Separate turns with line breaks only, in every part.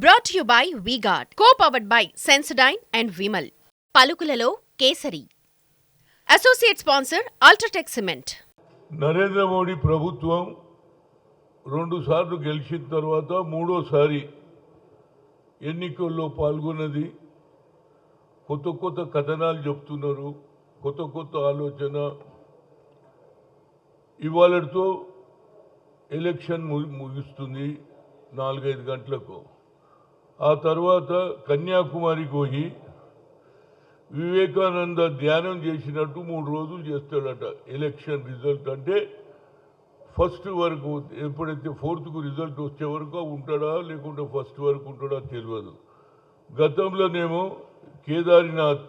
Brought to you by V-Guard, co-powered by Sensodyne and Vimal. పలుకులలో Kesari. Associate sponsor UltraTech cement.
Narendra Modi ప్రభుత్వం 2 సార్లు గెలిచిన తర్వాత మూడోసారి ఎన్నికల్లో పాల్గొన్నది. కొత్త కథనాలు చెప్తున్నారు, కొత్త ఆలోచన. ఇవాళతో ఎలక్షన్ ముగుస్తుంది 4-5 గంటలకు. ఆ తర్వాత కన్యాకుమారికి పోయి వివేకానంద ధ్యానం చేసినట్టు 3 రోజులు చేస్తాడట. ఎలక్షన్ రిజల్ట్ అంటే ఫస్ట్ వరకు, ఎప్పుడైతే 4th రిజల్ట్ వచ్చే వరకు ఉంటాడా లేకుంటే ఫస్ట్ వరకు ఉంటాడా తెలియదు. గతంలోనేమో కేదార్నాథ్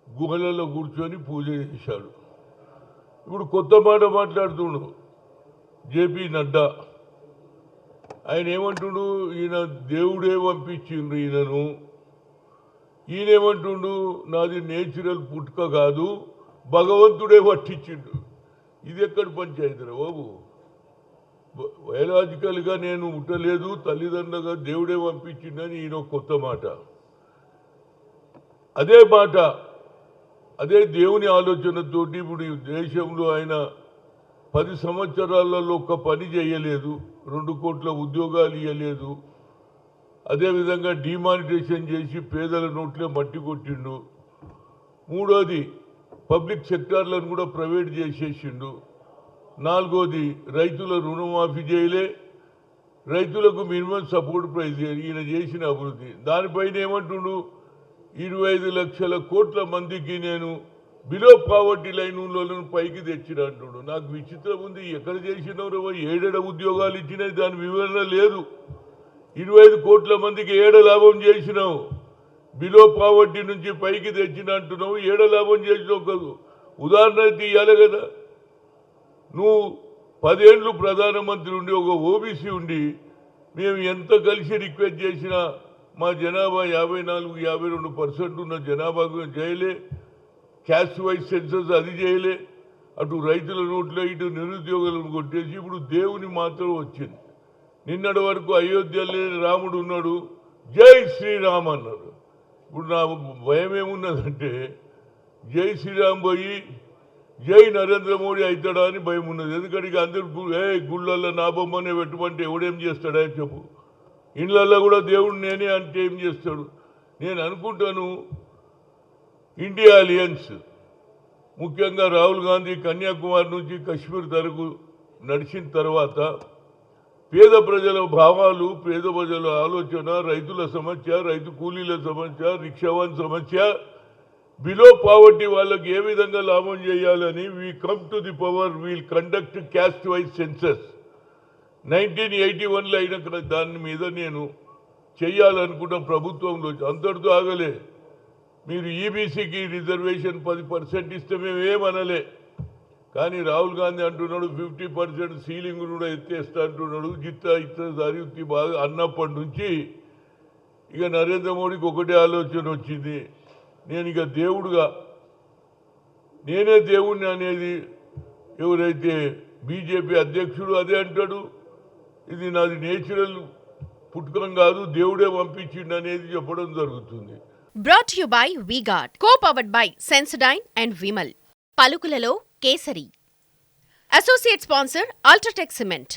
గుహలలో కూర్చొని పూజ చేశాడు. ఇప్పుడు కొత్త మాట మాట్లాడుతుండు జేపీ నడ్డా. ఆయన ఏమంటుండు, ఈయన దేవుడే పంపించిండ్రు ఈయనను. ఈయనేమంటుండు, నాది నేచురల్ పుట్టుక కాదు, భగవంతుడే పట్టించిండు. ఇది ఎక్కడ పంచాయతీరా బాబు? బయలాజికల్గా నేను పుట్టలేదు, తల్లిదండ్రులుగా దేవుడే పంపించిండని ఈయన కొత్త మాట. అదే మాట, అదే దేవుని ఆలోచనతోటి ఇప్పుడు దేశంలో ఆయన 10 సంవత్సరాలలో ఒక్క పని చేయలేదు, 2 కోట్ల ఉద్యోగాలు ఇవ్వలేదు. అదేవిధంగా డిమానిటైజేషన్ చేసి పేదల నోట్లే మట్టి కొట్టిండు. మూడోది పబ్లిక్ సెక్టార్లను కూడా ప్రైవేట్ చేసేసిండు. 4వది రైతుల రుణమాఫీ చేయలే, రైతులకు మినిమం సపోర్ట్ ప్రైస్ ఈయన చేసిన అభివృద్ధి. దానిపైన ఏమంటుండు, 25 లక్షల కోట్ల మందికి నేను బిలో పావర్టీ లైన్లను పైకి తెచ్చిన అంటుడు. నాకు విచిత్రం ఉంది, ఎక్కడ చేసినవరో 7 ఉద్యోగాలు ఇచ్చినాయి, దాని వివరణ లేదు. 25 కోట్ల మందికి 7 లాభం చేసినావు, బిలో పావర్టీ నుంచి పైకి తెచ్చిన అంటున్నావు. 7 లాభం చేసినావు కాదు, ఉదాహరణ తీయాలి కదా. నువ్వు 10 ఏళ్ళు ప్రధానమంత్రి ఉండి, ఒక ఓబీసీ ఉండి, మేము ఎంత కలిసి రిక్వెస్ట్ చేసినా మా జనాభా 54-52% ఉన్న జనాభాకు చేయలే. క్యాస్ట్ వైజ్ సెన్సస్ అది చేయలే. అటు రైతుల నోట్లో ఇటు నిరుద్యోగులను కొట్టేసి ఇప్పుడు దేవుని మాత్రం వచ్చింది. నిన్నటి వరకు అయోధ్యలో రాముడు ఉన్నాడు, జై శ్రీరామ్ అన్నారు. ఇప్పుడు నా భయం ఏమున్నదంటే, జై శ్రీరామ్ పోయి జై నరేంద్ర మోడీ అవుతాడా అని భయం ఉన్నది. ఎందుకంటే అందరు గుళ్ళల్లో నా బొమ్మనే పెట్టుమంటే ఎవడేం చేస్తాడా చెప్పు. ఇళ్ళల్లో కూడా దేవుడు నేనే అంటే ఏం చేస్తాడు? నేను అనుకుంటాను, ఇండియా అలియన్స్ ముఖ్యంగా రాహుల్ గాంధీ కన్యాకుమారి నుంచి కశ్మీర్ వరకు నడిచిన తర్వాత పేద ప్రజల భావాలు, పేద ప్రజల ఆలోచన, రైతుల సమస్య, రైతు కూలీల సమస్య, రిక్షావాన్ సమస్య, బిలో పావర్టీ వాళ్ళకి ఏ విధంగా లాభం చేయాలని we come to the power, we'll conduct caste wise census 1981లో అయిన దాని మీద నేను చెయ్యాలనుకున్న ప్రభుత్వంలో అంతటితో ఆగలే. మీరు ఈబీసీకి రిజర్వేషన్ 10% ఇస్తే మేము ఏమనలే. కానీ రాహుల్ గాంధీ అంటున్నాడు 50% సీలింగ్ కూడా ఎత్తేస్తా అంటున్నాడు. దారి బాగా అన్నప్పటి నుంచి ఇక నరేంద్ర మోడీకి ఒకటే ఆలోచన వచ్చింది, నేను ఇక దేవుడుగా, నేనే దేవుణ్ణి అనేది ఎవరైతే బీజేపీ అధ్యక్షుడు అదే అంటాడు. ఇది నాది నేచురల్ పుట్టుకం కాదు, దేవుడే పంపించిండు అనేది చెప్పడం జరుగుతుంది.
Brought to you by V-Guard, co-powered by Sensodyne and Vimal. పలుకులలో Kesari. Associate sponsor UltraTech cement.